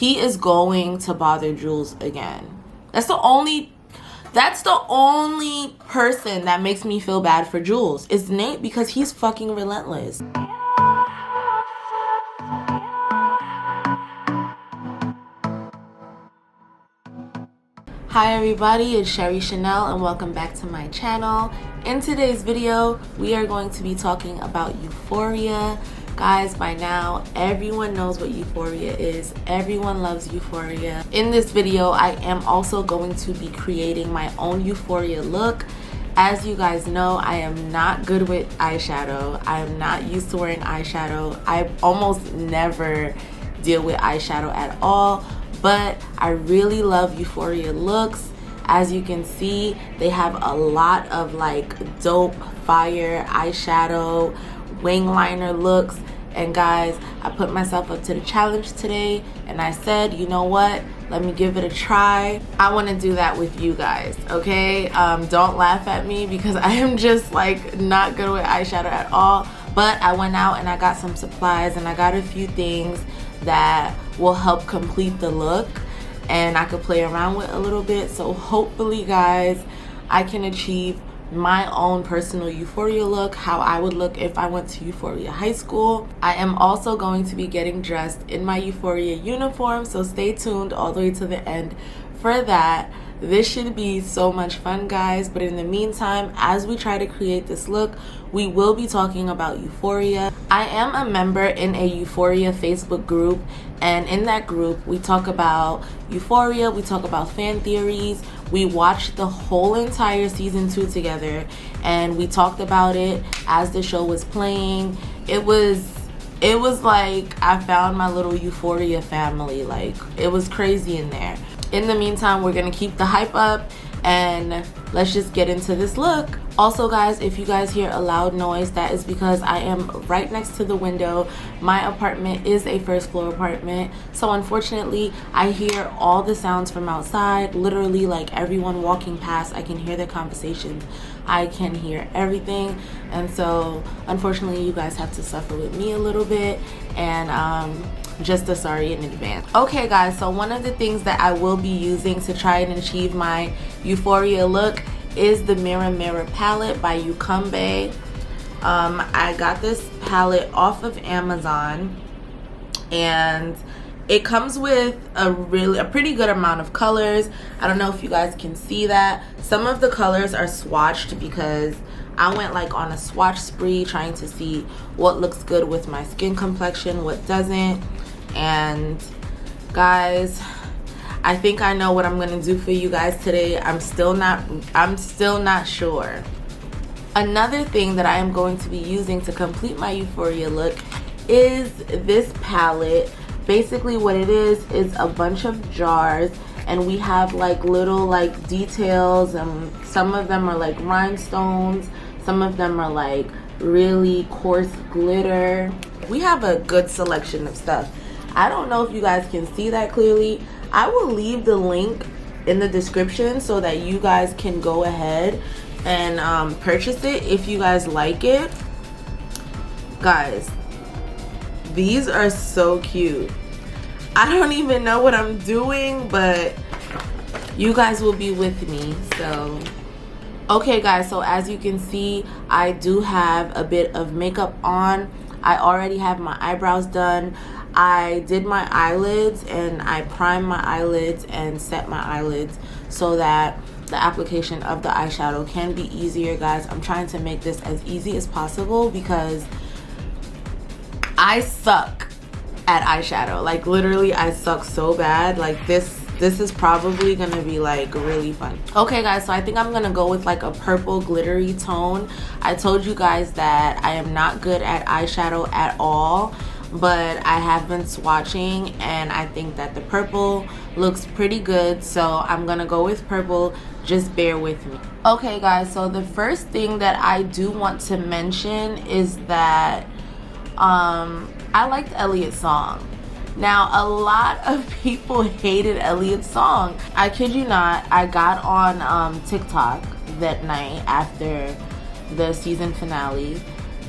he is going to bother Jules again. That's the only person that makes me feel bad for Jules is Nate, because he's fucking relentless. Hi everybody, it's Sherry Chanel and welcome back to my channel. In today's video, we are going to be talking about Euphoria. Guys, by now, everyone knows what Euphoria is. Everyone loves Euphoria. In this video, I am also going to be creating my own Euphoria look. As you guys know, I am not good with eyeshadow. I am not used to wearing eyeshadow. I almost never deal with eyeshadow at all. But I really love Euphoria looks. As you can see, they have a lot of like dope fire eyeshadow wing liner looks. And guys, I put myself up to the challenge today and I said, you know what, let me give it a try. I want to do that with you guys, okay? Don't laugh at me because I am just like not good with eyeshadow at all. But I went out and I got some supplies and I got a few things that will help complete the look and I could play around with a little bit. So hopefully guys, I can achieve my own personal Euphoria look, how I would look if I went to Euphoria High School. I am also going to be getting dressed in my Euphoria uniform, so stay tuned all the way to the end for that. This should be so much fun, guys. But in the meantime, as we try to create this look, we will be talking about Euphoria. I am a member in a Euphoria Facebook group, and in that group, we talk about Euphoria, we talk about fan theories. We watched the whole entire season 2 together, and we talked about it as the show was playing. It was like I found my little Euphoria family. Like, it was crazy in there. In the meantime, we're gonna keep the hype up and let's just get into this look. Also guys, if you guys hear a loud noise, that is because I am right next to the window. My apartment is a first floor apartment, so unfortunately I hear all the sounds from outside. Literally, like everyone walking past, I can hear their conversations, I can hear everything. And so unfortunately you guys have to suffer with me a little bit, and just a sorry in advance. Okay guys, so one of the things that I will be using to try and achieve my Euphoria look is the Mirror Mirror palette by Ucanbe. I got this palette off of Amazon and it comes with a pretty good amount of colors. I don't know if you guys can see that. Some of the colors are swatched because I went like on a swatch spree trying to see what looks good with my skin complexion, what doesn't. And guys, I think I know what I'm gonna do for you guys today. I'm still not sure. Another thing that I am going to be using to complete my Euphoria look is this palette. Basically what it is a bunch of jars, and we have like little like details, and some of them are like rhinestones, some of them are like really coarse glitter. We have a good selection of stuff. I don't know if you guys can see that clearly. I will leave the link in the description so that you guys can go ahead and purchase it if you guys like it. Guys, these are so cute. I don't even know what I'm doing, but you guys will be with me. So okay guys, so as you can see, I do have a bit of makeup on. I already have my eyebrows done. I did my eyelids and I primed my eyelids and set my eyelids so that the application of the eyeshadow can be easier, guys. I'm trying to make this as easy as possible because I suck at eyeshadow. Like literally I suck so bad. Like this is probably gonna be like really fun. Okay guys, so I think I'm gonna go with like a purple glittery tone. I told you guys that I am not good at eyeshadow at all, but I have been swatching and I think that the purple looks pretty good, so I'm gonna go with purple. Just bear with me. Okay guys, so the first thing that I do want to mention is that I liked Elliot's song. Now, a lot of people hated Elliot's song. I kid you not, I got on TikTok that night after the season finale,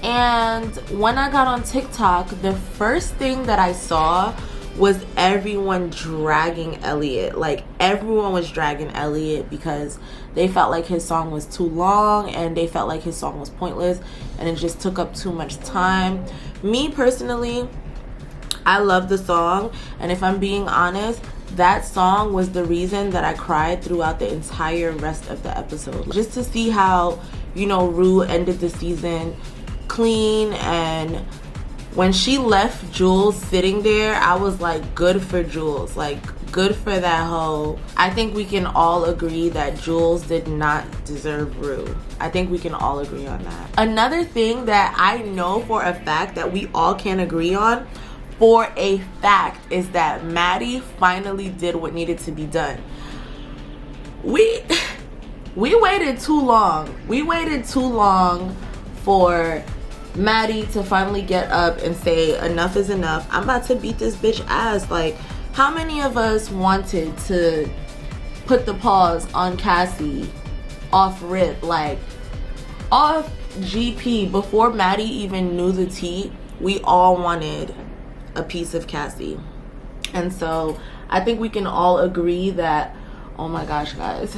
and when I got on TikTok, the first thing that I saw was everyone dragging Elliot. Like, everyone was dragging Elliot because they felt like his song was too long and they felt like his song was pointless and it just took up too much time. Me personally, I love the song, and if I'm being honest, that song was the reason that I cried throughout the entire rest of the episode. Just to see how, you know, Rue ended the season clean, and when she left Jules sitting there, I was like, good for Jules. Like, good for that hoe. I think we can all agree that Jules did not deserve Rue. I think we can all agree on that. Another thing that I know for a fact that we all can agree on for a fact is that Maddie finally did what needed to be done. We waited too long. We waited too long for Maddie to finally get up and say, enough is enough. I'm about to beat this bitch ass. Like, how many of us wanted to put the pause on Cassie off rip, like off GP, before Maddie even knew the tea? We all wanted a piece of Cassie. And so I think we can all agree that, oh my gosh, guys,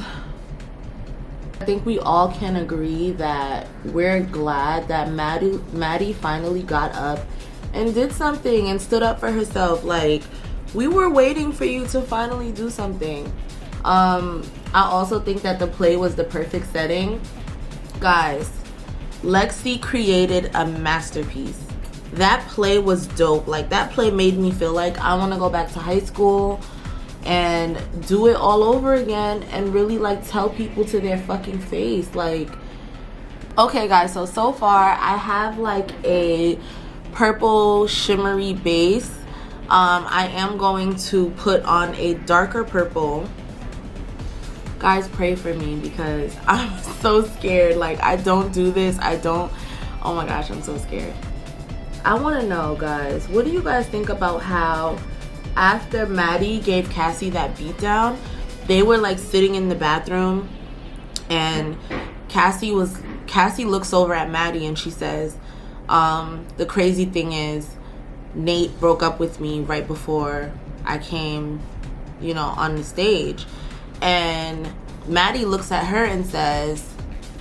I think we all can agree that we're glad that Maddie finally got up and did something and stood up for herself. Like, we were waiting for you to finally do something. I also think that the play was the perfect setting. Guys, Lexi created a masterpiece. That play was dope. Like, that play made me feel like I want to go back to high school and do it all over again and really, like, tell people to their fucking face. Like, okay guys, so far I have like a purple shimmery base. I am going to put on a darker purple. Guys, pray for me because I'm so scared. Like, I don't do this. Oh my gosh, I'm so scared. I want to know, guys, what do you guys think about how after Maddie gave Cassie that beatdown, they were like sitting in the bathroom, and Cassie looks over at Maddie and she says, the crazy thing is Nate broke up with me right before I came, you know, on the stage. And Maddie looks at her and says,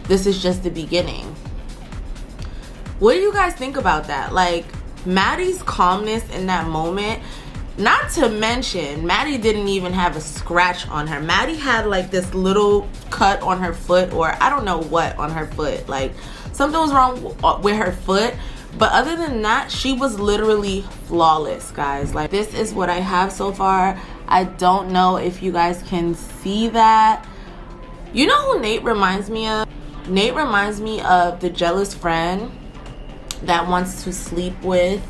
this is just the beginning. What do you guys think about that? Like, Maddie's calmness in that moment. Not to mention, Maddie didn't even have a scratch on her. Maddie had like this little cut on her foot, or I don't know what on her foot. Like, something was wrong with her foot. But other than that, she was literally flawless, guys. Like, this is what I have so far. I don't know if you guys can see that. You know who Nate reminds me of? Nate reminds me of the jealous friend that wants to sleep with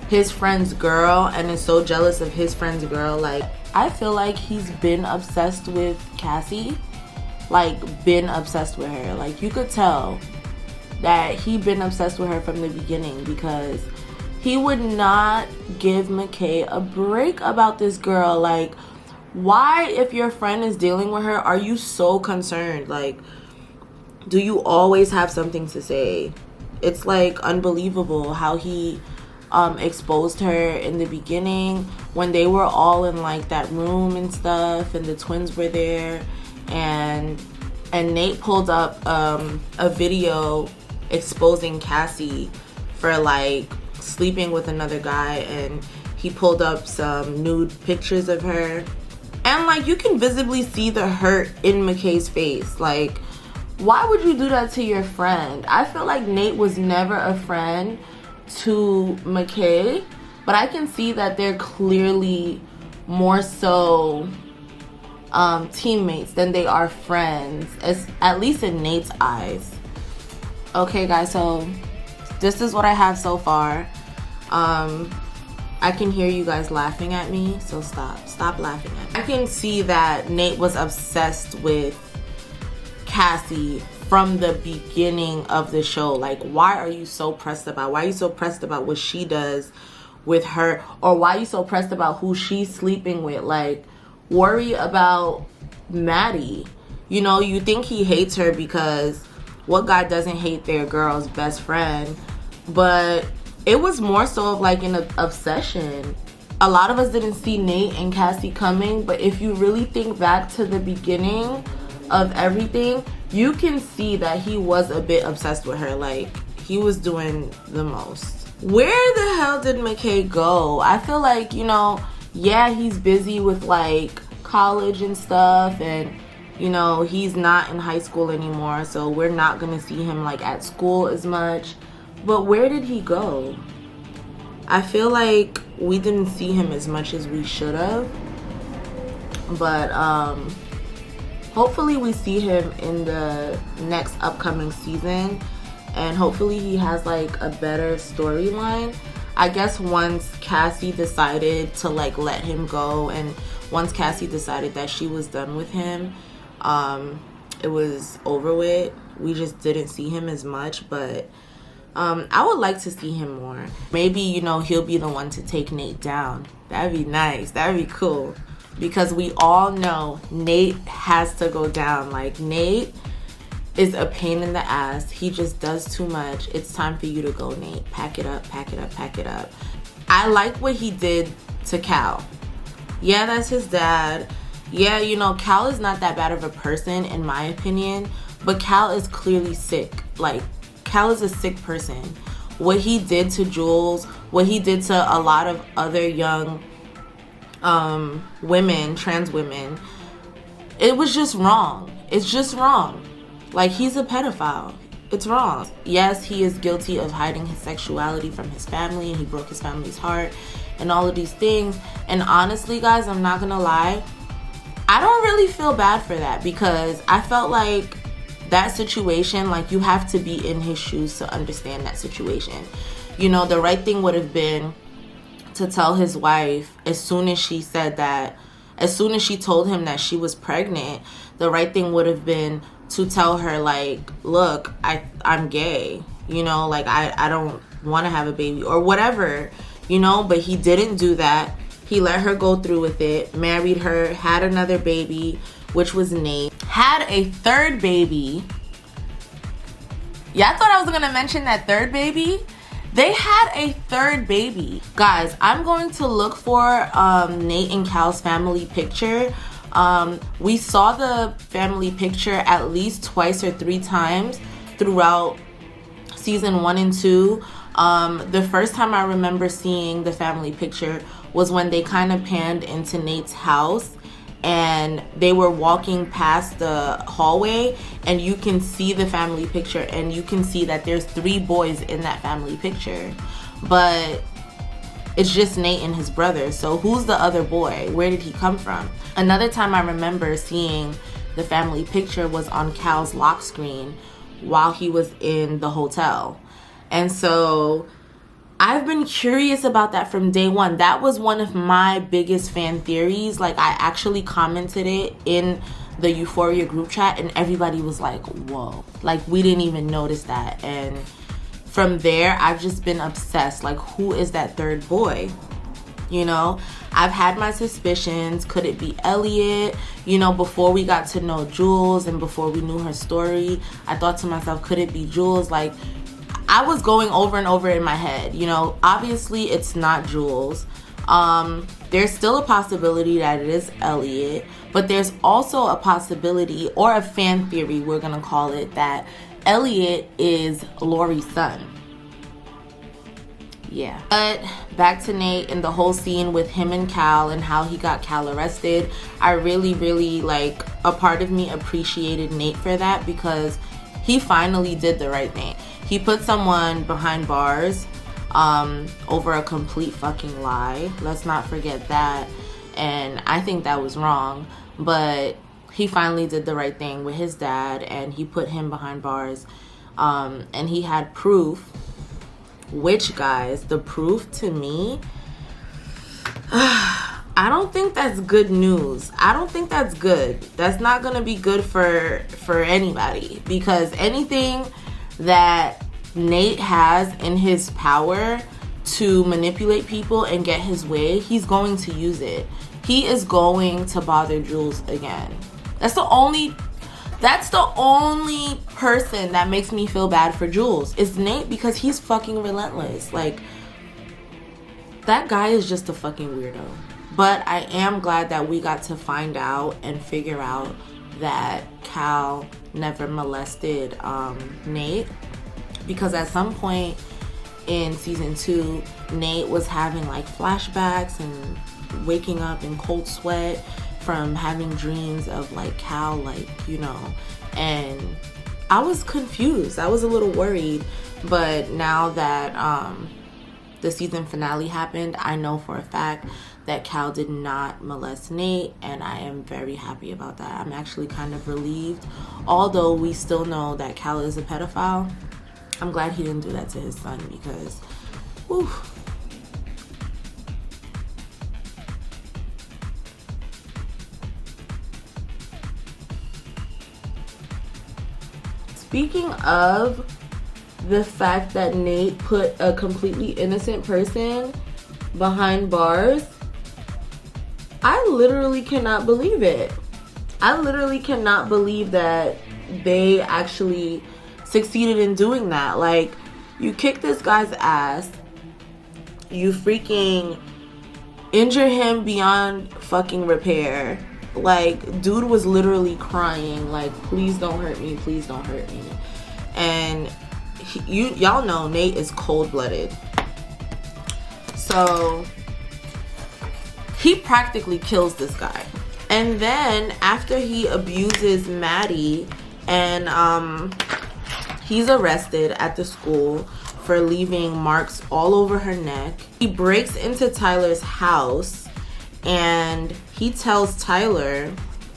his friend's girl and is so jealous of his friend's girl. Like, I feel like he's been obsessed with Cassie. Like, been obsessed with her. Like, you could tell that he been obsessed with her from the beginning, because he would not give McKay a break about this girl. Like, why, if your friend is dealing with her, are you so concerned? Like, do you always have something to say? It's like unbelievable how he exposed her in the beginning when they were all in like that room and stuff, and the twins were there, and Nate pulled up a video exposing Cassie for like sleeping with another guy, and he pulled up some nude pictures of her, and like you can visibly see the hurt in McKay's face. Like, why would you do that to your friend? I feel like Nate was never a friend to McKay, but I can see that they're clearly more so teammates than they are friends, at least in Nate's eyes. Okay guys, so this is what I have so far. I can hear you guys laughing at me, so stop laughing at me. I can see that Nate was obsessed with Cassie from the beginning of the show. Like, why are you so pressed about what she does with her, or why are you so pressed about who she's sleeping with? Like, worry about Maddie. You know, you think he hates her because what guy doesn't hate their girl's best friend? But it was more so of like an obsession. A lot of us didn't see Nate and Cassie coming, but if you really think back to the beginning of everything, you can see that he was a bit obsessed with her. Like, he was doing the most. Where the hell did McKay go? I feel like, you know, yeah, he's busy with like college and stuff, and you know, he's not in high school anymore, so we're not gonna see him like at school as much. But where did he go? I feel like we didn't see him as much as we should have. But hopefully we see him in the next upcoming season, and hopefully he has like a better storyline. I guess once Cassie decided to like let him go, and once Cassie decided that she was done with him, it was over with. We just didn't see him as much, but I would like to see him more. Maybe, you know, he'll be the one to take Nate down. That'd be nice. That'd be cool. Because we all know Nate has to go down. Like, Nate is a pain in the ass. He just does too much. It's time for you to go, Nate. Pack it up, pack it up, pack it up. I like what he did to Cal. Yeah, that's his dad. Yeah, you know, Cal is not that bad of a person in my opinion, but Cal is clearly sick. Like, Cal is a sick person. What he did to Jules, what he did to a lot of other young women, trans women, it was just wrong. It's just wrong. Like, he's a pedophile. It's wrong. Yes, he is guilty of hiding his sexuality from his family, and he broke his family's heart and all of these things. And honestly, guys, I'm not gonna lie, I don't really feel bad for that, because I felt like that situation, like, you have to be in his shoes to understand that situation. You know, the right thing would have been to tell his wife as soon as she said that, as soon as she told him that she was pregnant, the right thing would have been to tell her, like, look, I'm gay, you know, like, I don't want to have a baby or whatever, you know. But he didn't do that. He let her go through with it, married her, had another baby, which was Nate, had a third baby. Y'all thought I was gonna mention that third baby? They had a third baby. Guys, I'm going to look for Nate and Cal's family picture. We saw the family picture at least twice or three times throughout season 1 and 2. The first time I remember seeing the family picture was when they kind of panned into Nate's house, and they were walking past the hallway, and you can see the family picture, and you can see that there's 3 boys in that family picture, but it's just Nate and his brother. So who's the other boy? Where did he come from? Another time I remember seeing the family picture was on Cal's lock screen while he was in the hotel. And so I've been curious about that from day one. That was one of my biggest fan theories. Like, I actually commented it in the Euphoria group chat, and everybody was like, whoa, like, we didn't even notice that. And from there, I've just been obsessed. Like, who is that third boy? You know, I've had my suspicions. Could it be Elliot? You know, before we got to know Jules and before we knew her story, I thought to myself, could it be Jules? Like, I was going over and over in my head, you know. Obviously, it's not Jules. There's still a possibility that it is Elliot, but there's also a possibility, or a fan theory, we're gonna call it, that Elliot is Lori's son. Yeah. But back to Nate and the whole scene with him and Cal and how he got Cal arrested. I really, like, a part of me appreciated Nate for that, because he finally did the right thing. He put someone behind bars over a complete fucking lie. Let's not forget that. And I think that was wrong. But he finally did the right thing with his dad, and he put him behind bars. And he had proof, which, guys, the proof to me, I don't think that's good news. I don't think that's good. That's not gonna be good for anybody, because anything that Nate has in his power to manipulate people and get his way, he's going to use it. He is going to bother Jules again. That's the only person that makes me feel bad for Jules is Nate, because he's fucking relentless. Like, That guy is just a fucking weirdo. But I am glad that we got to find out and figure out that Cal never molested Nate, because at some point in season 2, Nate was having like flashbacks and waking up in cold sweat from having dreams of like Cal, like, you know, and I was confused. I was a little worried, but now that the season finale happened, I know for a fact that Cal did not molest Nate, and I am very happy about that. I'm actually kind of relieved. Although we still know that Cal is a pedophile, I'm glad he didn't do that to his son, because, whew. Speaking of the fact that Nate put a completely innocent person behind bars, I literally cannot believe it. I literally cannot believe that they actually succeeded in doing that. Like, you kick this guy's ass, you freaking injure him beyond fucking repair. Like, dude was literally crying, like, please don't hurt me, please don't hurt me. And y'all know Nate is cold-blooded. So he practically kills this guy. And then after he abuses Maddie, and he's arrested at the school for leaving marks all over her neck, he breaks into Tyler's house and he tells Tyler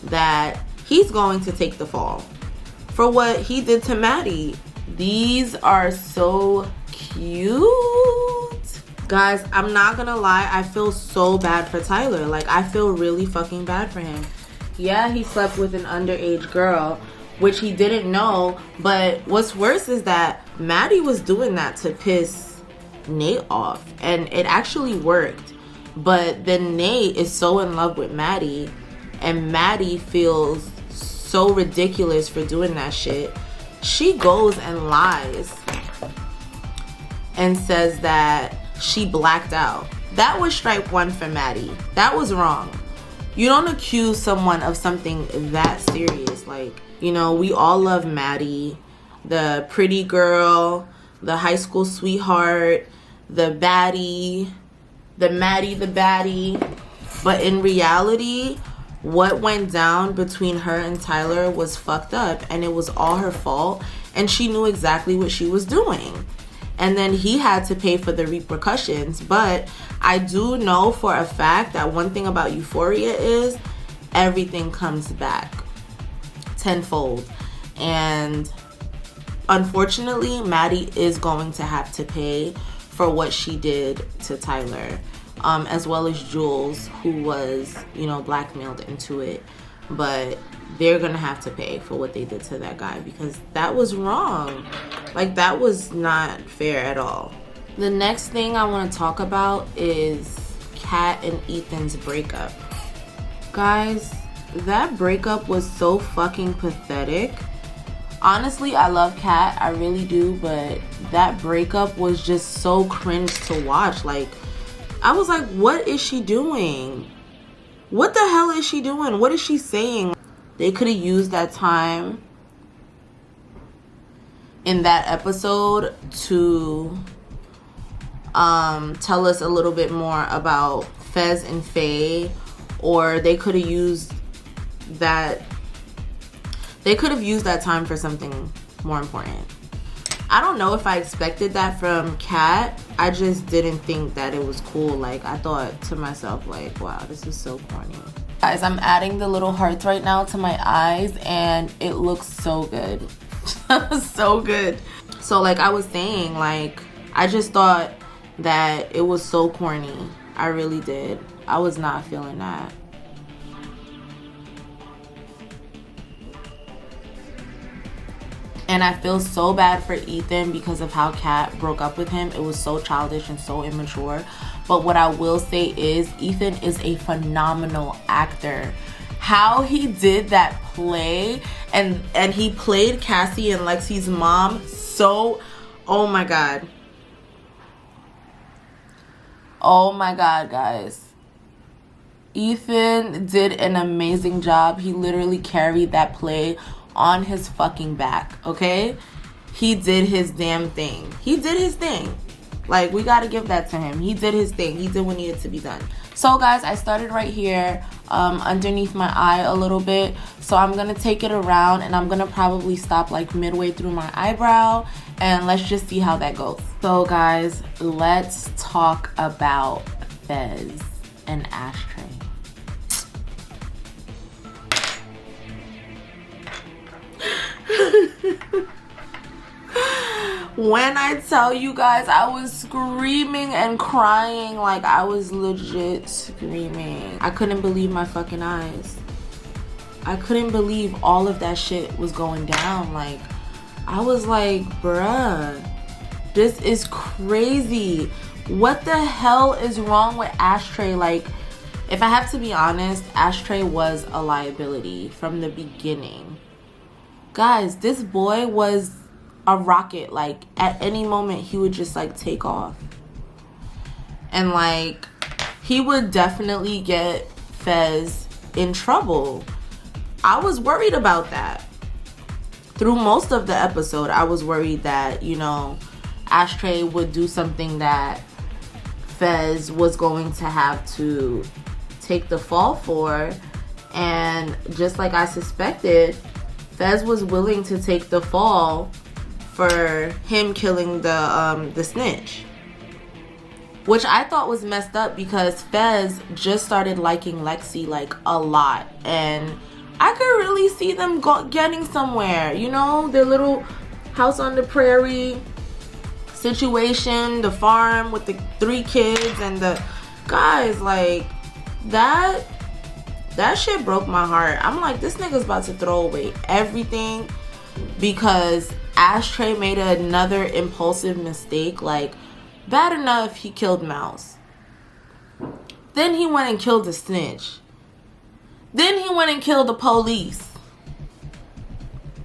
that he's going to take the fall for what he did to Maddie. These are so cute. Guys, I'm not gonna lie, I feel so bad for Tyler. Like, I feel really fucking bad for him. Yeah, he slept with an underage girl, which he didn't know, but what's worse is that Maddie was doing that to piss Nate off, and it actually worked. But then Nate is so in love with Maddie, and Maddie feels so ridiculous for doing that shit. She goes and lies and says that she blacked out. That was strike one for Maddie. That was wrong. You don't accuse someone of something that serious. Like, you know, we all love Maddie, the pretty girl, the high school sweetheart, the baddie, the Maddie the baddie. But in reality, what went down between her and Tyler was fucked up, and it was all her fault, and she knew exactly what she was doing. And then he had to pay for the repercussions. But I do know for a fact that one thing about Euphoria is everything comes back tenfold. And unfortunately, Maddie is going to have to pay for what she did to Tyler, as well as Jules, who was, you know, blackmailed into it. But they're gonna have to pay for what they did to that guy, because that was wrong. Like, that was not fair at all. The next thing I want to talk about is Kat and Ethan's breakup. Guys, that breakup was so fucking pathetic. Honestly, I love Kat, I really do, but that breakup was just so cringe to watch. Like, I was like, what is she doing? What the hell is she doing? What is she saying? They could have used that time in that episode to tell us a little bit more about Fez and Faye, or they could have used that time for something more important. I don't know if I expected that from Kat. I just didn't think that it was cool. Like, I thought to myself, like, wow, this is so corny. Guys, I'm adding the little hearts right now to my eyes, and it looks so good. So good. So, like I was saying, like, I just thought that it was so corny. I really did. I was not feeling that. And I feel so bad for Ethan because of how Kat broke up with him. It was so childish and so immature. But what I will say is Ethan is a phenomenal actor. How he did that play, and he played Cassie and Lexi's mom so, oh my God. Oh my god, guys. Ethan did an amazing job. He literally carried that play on his fucking back, okay? He did his damn thing. He did his thing. Like, we gotta give that to him. He did his thing. He did what needed to be done. So, guys, I started right here underneath my eye a little bit. So I'm gonna take it around, and I'm gonna probably stop like midway through my eyebrow, and let's just see how that goes. So, guys, let's talk about Fez and Ashtray. When I tell you guys, I was screaming and crying. Like, I was legit screaming. I couldn't believe my fucking eyes. I couldn't believe all of that shit was going down. Like, I was like, bruh, this is crazy. What the hell is wrong with Ashtray? Like, if I have to be honest, Ashtray was a liability from the beginning. Guys, this boy was a rocket. Like, at any moment he would just like take off, and like he would definitely get Fez in trouble. I was worried about that through most of the episode. I was worried that, you know, Ashtray would do something that Fez was going to have to take the fall for, and just like I suspected, Fez was willing to take the fall for him killing the snitch, which I thought was messed up because Fez just started liking Lexi like a lot, and I could really see them getting somewhere. You know, their little house on the prairie situation, the farm with the 3 kids, and the guys, like that shit broke my heart. I'm like, this nigga's about to throw away everything because Ashtray made another impulsive mistake. Like, bad enough he killed Mouse, then he went and killed the snitch, then he went and killed the police.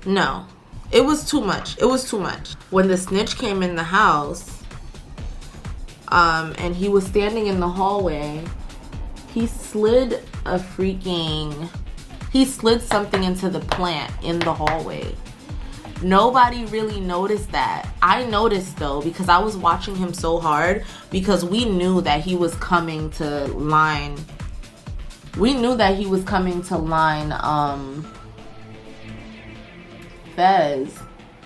No, it was too much. It was too much. When the snitch came in the house, and he was standing in the hallway, he slid something into the plant in the hallway. Nobody really noticed that. I noticed though, because I was watching him so hard, because we knew that he was coming to line. Fez.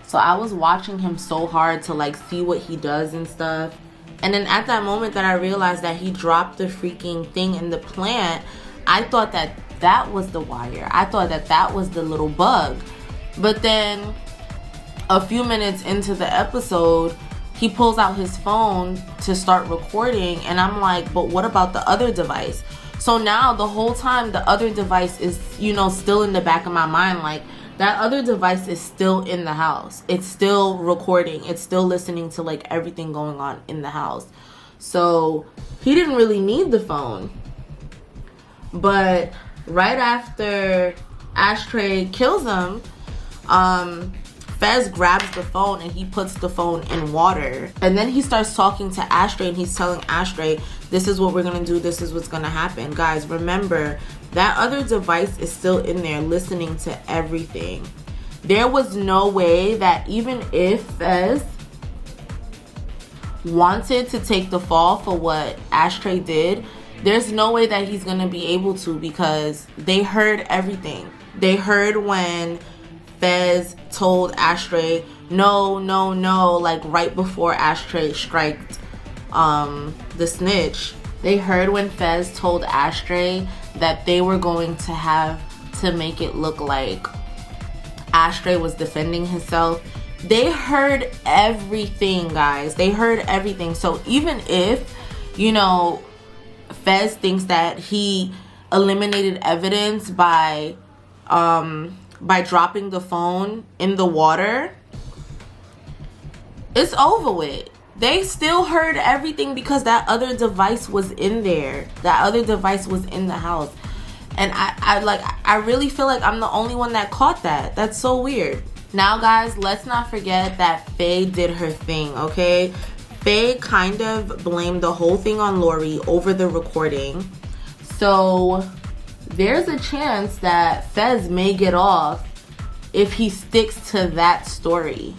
So I was watching him so hard to like see what he does and stuff. And then at that moment that I realized that he dropped the freaking thing in the plant, I thought that that was the wire. I thought that that was the little bug. But then a few minutes into the episode, he pulls out his phone to start recording, and I'm like, but what about the other device? So now the whole time the other device is, you know, still in the back of my mind. Like, that other device is still in the house. It's still recording. It's still listening to like everything going on in the house. So he didn't really need the phone. But right after Ashtray kills him, Fez grabs the phone and he puts the phone in water. And then he starts talking to Ashtray, and he's telling Ashtray, this is what we're gonna do, this is what's gonna happen. Guys, remember, that other device is still in there listening to everything. There was no way that even if Fez wanted to take the fall for what Ashtray did, there's no way that he's gonna be able to, because they heard everything. They heard when Fez told Ashtray, no, like right before Ashtray striked the snitch. They heard when Fez told Ashtray that they were going to have to make it look like Ashtray was defending himself. They heard everything, guys. They heard everything. So even if, you know, Fez thinks that he eliminated evidence by dropping the phone in the water, it's over with. They still heard everything because that other device was in there. That other device was in the house. And I really feel like I'm the only one that caught that. That's so weird. Now, guys, let's not forget that Faye did her thing, okay? Faye kind of blamed the whole thing on Lori over the recording. So there's a chance that Fez may get off if he sticks to that story.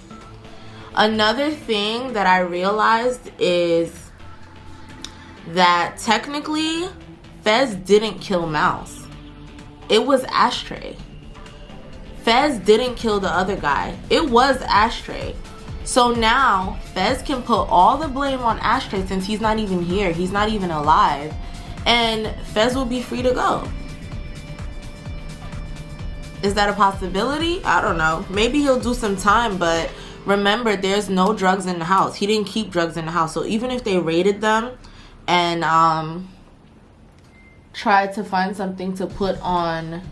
Another thing that I realized is that technically Fez didn't kill Mouse. It was Ashtray. Fez didn't kill the other guy. It was Ashtray. So now Fez can put all the blame on Ashtray since he's not even here. He's not even alive. And Fez will be free to go. Is that a possibility? I don't know. Maybe he'll do some time, but remember, there's no drugs in the house. He didn't keep drugs in the house. So even if they raided them and tried to find something to put on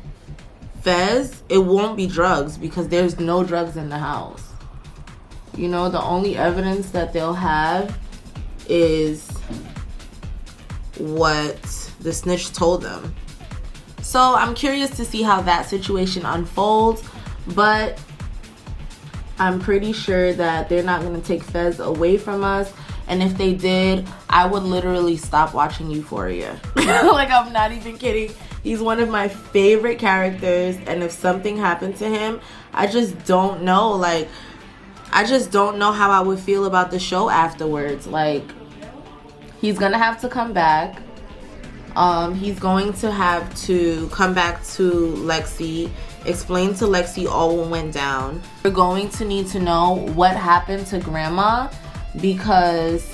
Fez, it won't be drugs because there's no drugs in the house. You know, the only evidence that they'll have is what the snitch told them. So I'm curious to see how that situation unfolds, but I'm pretty sure that they're not going to take Fez away from us. And if they did, I would literally stop watching Euphoria. Like, I'm not even kidding. He's one of my favorite characters, and if something happened to him, I just don't know. Like, I just don't know how I would feel about the show afterwards. Like, he's gonna have to come back. He's going to have to come back to Lexi, explain to Lexi all what went down. We're going to need to know what happened to Grandma, because,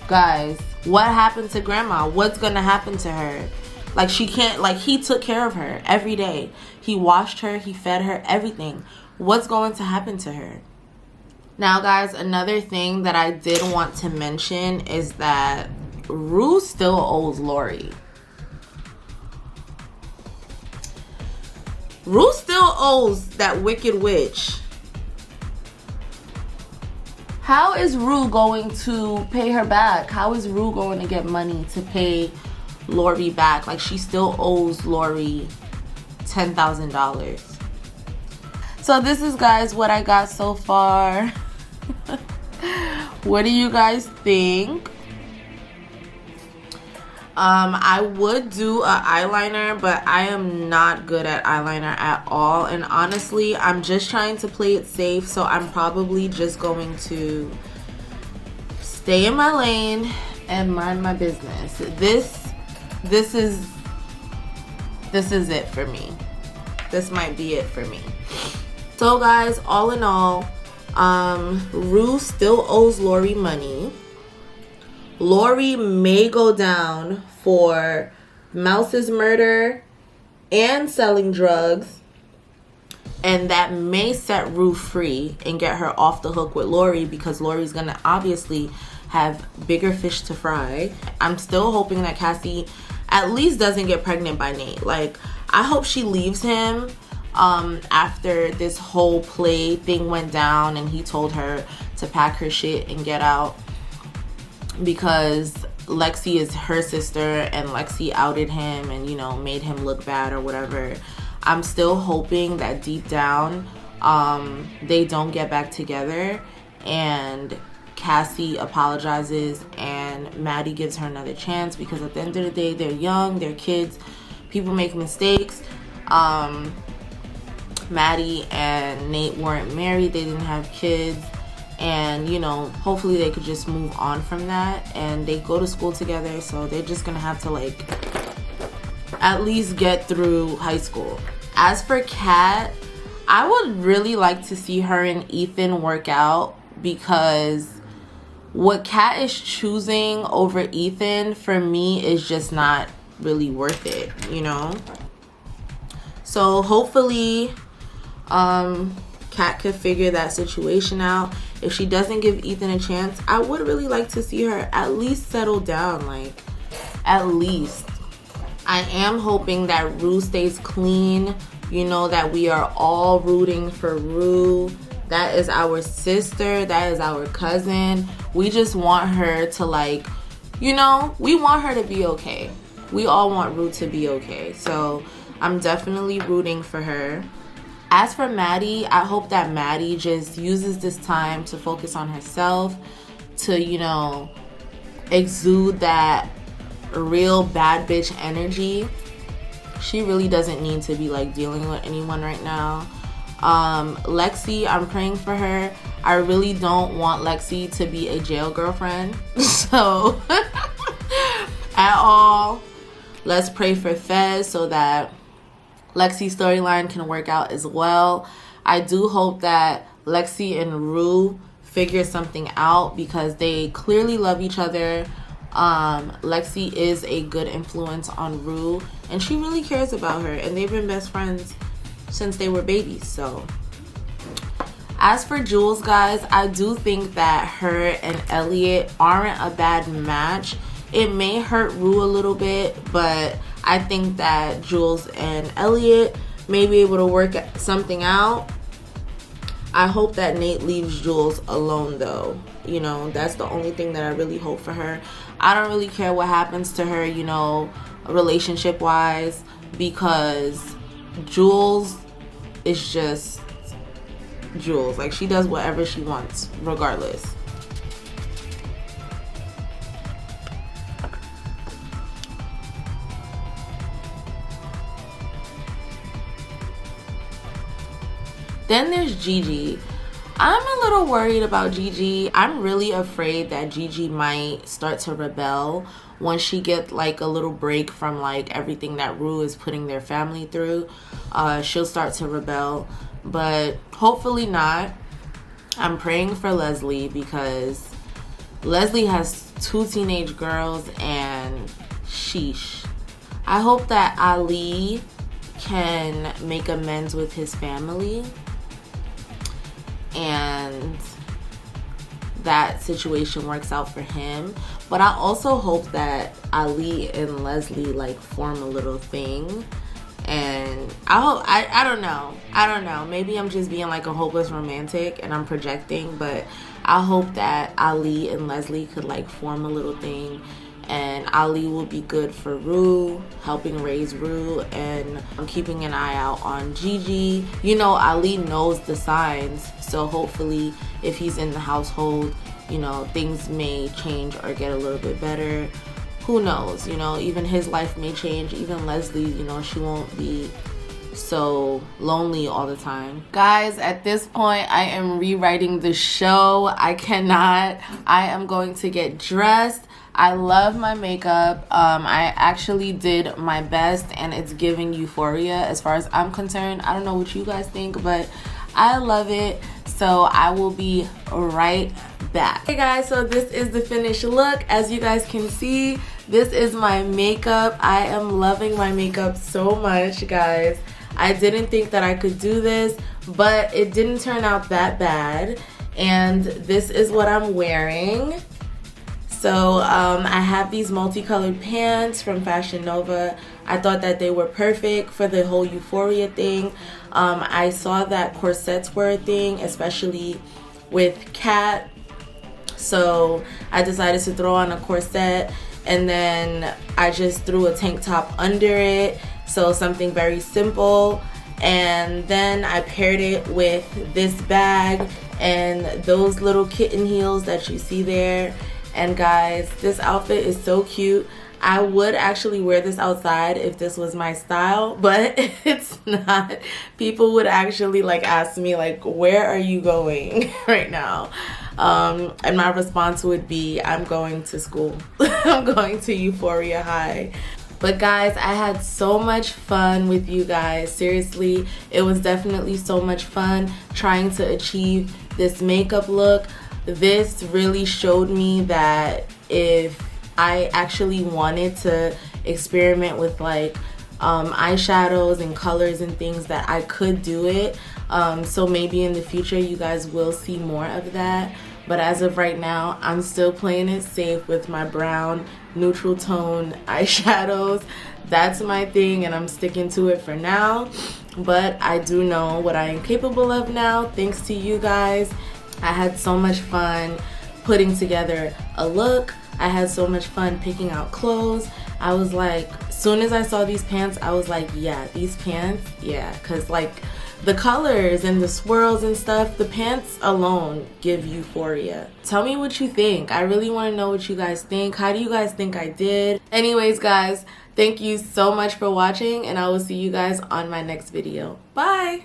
guys, what happened to Grandma? What's gonna happen to her? Like, she can't, like, he took care of her every day. He washed her, he fed her, everything. What's going to happen to her? Now, guys, another thing that I did want to mention is that Rue still owes Lori. Rue still owes that wicked witch. How is Rue going to pay her back? How is Rue going to get money to pay Lori back? Like, she still owes Lori $10,000. So this is, guys, what I got so far. What do you guys think? I would do an eyeliner, but I am not good at eyeliner at all. And honestly, I'm just trying to play it safe. So I'm probably just going to stay in my lane and mind my business. This is it for me. This might be it for me. So, guys, all in all, Rue still owes Lori money. Lori may go down for Mouse's murder and selling drugs, and that may set Rue free and get her off the hook with Lori, because Lori's gonna obviously have bigger fish to fry. I'm still hoping that Cassie at least doesn't get pregnant by Nate. Like, I hope she leaves him after this whole play thing went down and he told her to pack her shit and get out, because Lexi is her sister and Lexi outed him and, you know, made him look bad or whatever. I'm still hoping that deep down they don't get back together and Cassie apologizes and Maddie gives her another chance, because at the end of the day, they're young, they're kids, people make mistakes. Maddie and Nate weren't married, they didn't have kids, and, you know, hopefully they could just move on from that. And they go to school together, so they're just gonna have to, like, at least get through high school. As for Kat, I would really like to see her and Ethan work out, because what Kat is choosing over Ethan, for me, is just not really worth it, you know? So hopefully Kat could figure that situation out. If she doesn't give Ethan a chance, I would really like to see her at least settle down, like, at least. I am hoping that Rue stays clean. You know that we are all rooting for Rue. That is our sister, that is our cousin. We just want her to, like, you know, we want her to be okay. We all want Rue to be okay. So I'm definitely rooting for her. As for Maddie, I hope that Maddie just uses this time to focus on herself, to, you know, exude that real bad bitch energy. She really doesn't need to be like dealing with anyone right now. Lexi, I'm praying for her. I really don't want Lexi to be a jail girlfriend. So at all, let's pray for Fez so that Lexi's storyline can work out as well. I do hope that Lexi and Rue figure something out because they clearly love each other. Lexi is a good influence on Rue, and she really cares about her, and they've been best friends since they were babies. So as for Jules, guys, I do think that her and Elliot aren't a bad match. It may hurt Rue a little bit, but I think that Jules and Elliot may be able to work something out. I hope that Nate leaves Jules alone, though. You know, that's the only thing that I really hope for her. I don't really care what happens to her, you know, relationship-wise, because Jules is just Jules. Like, she does whatever she wants, regardless. Then there's Gigi. I'm a little worried about Gigi. I'm really afraid that Gigi might start to rebel once she gets like a little break from like everything that Rue is putting their family through. She'll start to rebel, but hopefully not. I'm praying for Leslie because Leslie has 2 teenage girls and sheesh. I hope that Ali can make amends with his family and that situation works out for him. But I also hope that Ali and Leslie like form a little thing. And I don't know. Maybe I'm just being like a hopeless romantic and I'm projecting, but I hope that Ali and Leslie could like form a little thing. And Ali will be good for Rue, helping raise Rue, and I'm keeping an eye out on Gigi. You know, Ali knows the signs, so hopefully if he's in the household, you know, things may change or get a little bit better. Who knows, you know, even his life may change. Even Leslie, you know, she won't be so lonely all the time. Guys, at this point, I am rewriting the show. I cannot. I am going to get dressed. I love my makeup. I actually did my best and it's giving Euphoria as far as I'm concerned. I don't know what you guys think, but I love it. So I will be right back. Hey guys, so this is the finished look. As you guys can see, this is my makeup. I am loving my makeup so much, guys. I didn't think that I could do this, but it didn't turn out that bad. And this is what I'm wearing. So I have these multicolored pants from Fashion Nova. I thought that they were perfect for the whole Euphoria thing. I saw that corsets were a thing, especially with Kat. So I decided to throw on a corset, and then I just threw a tank top under it. So something very simple. And then I paired it with this bag and those little kitten heels that you see there. And guys, this outfit is so cute. I would actually wear this outside if this was my style, but it's not. People would actually like ask me like, where are you going right now? And my response would be, I'm going to school. I'm going to Euphoria High. But guys, I had so much fun with you guys. Seriously, it was definitely so much fun trying to achieve this makeup look. This really showed me that if I actually wanted to experiment with like eyeshadows and colors and things, that I could do it. So maybe in the future you guys will see more of that. But as of right now, I'm still playing it safe with my brown neutral tone eyeshadows. That's my thing and I'm sticking to it for now. But I do know what I am capable of now, thanks to you guys. I had so much fun putting together a look. I had so much fun picking out clothes. I was like, as soon as I saw these pants, I was like, yeah, these pants, yeah. Because like the colors and the swirls and stuff, the pants alone give euphoria. Tell me what you think. I really want to know what you guys think. How do you guys think I did? Anyways, guys, thank you so much for watching, and I will see you guys on my next video. Bye!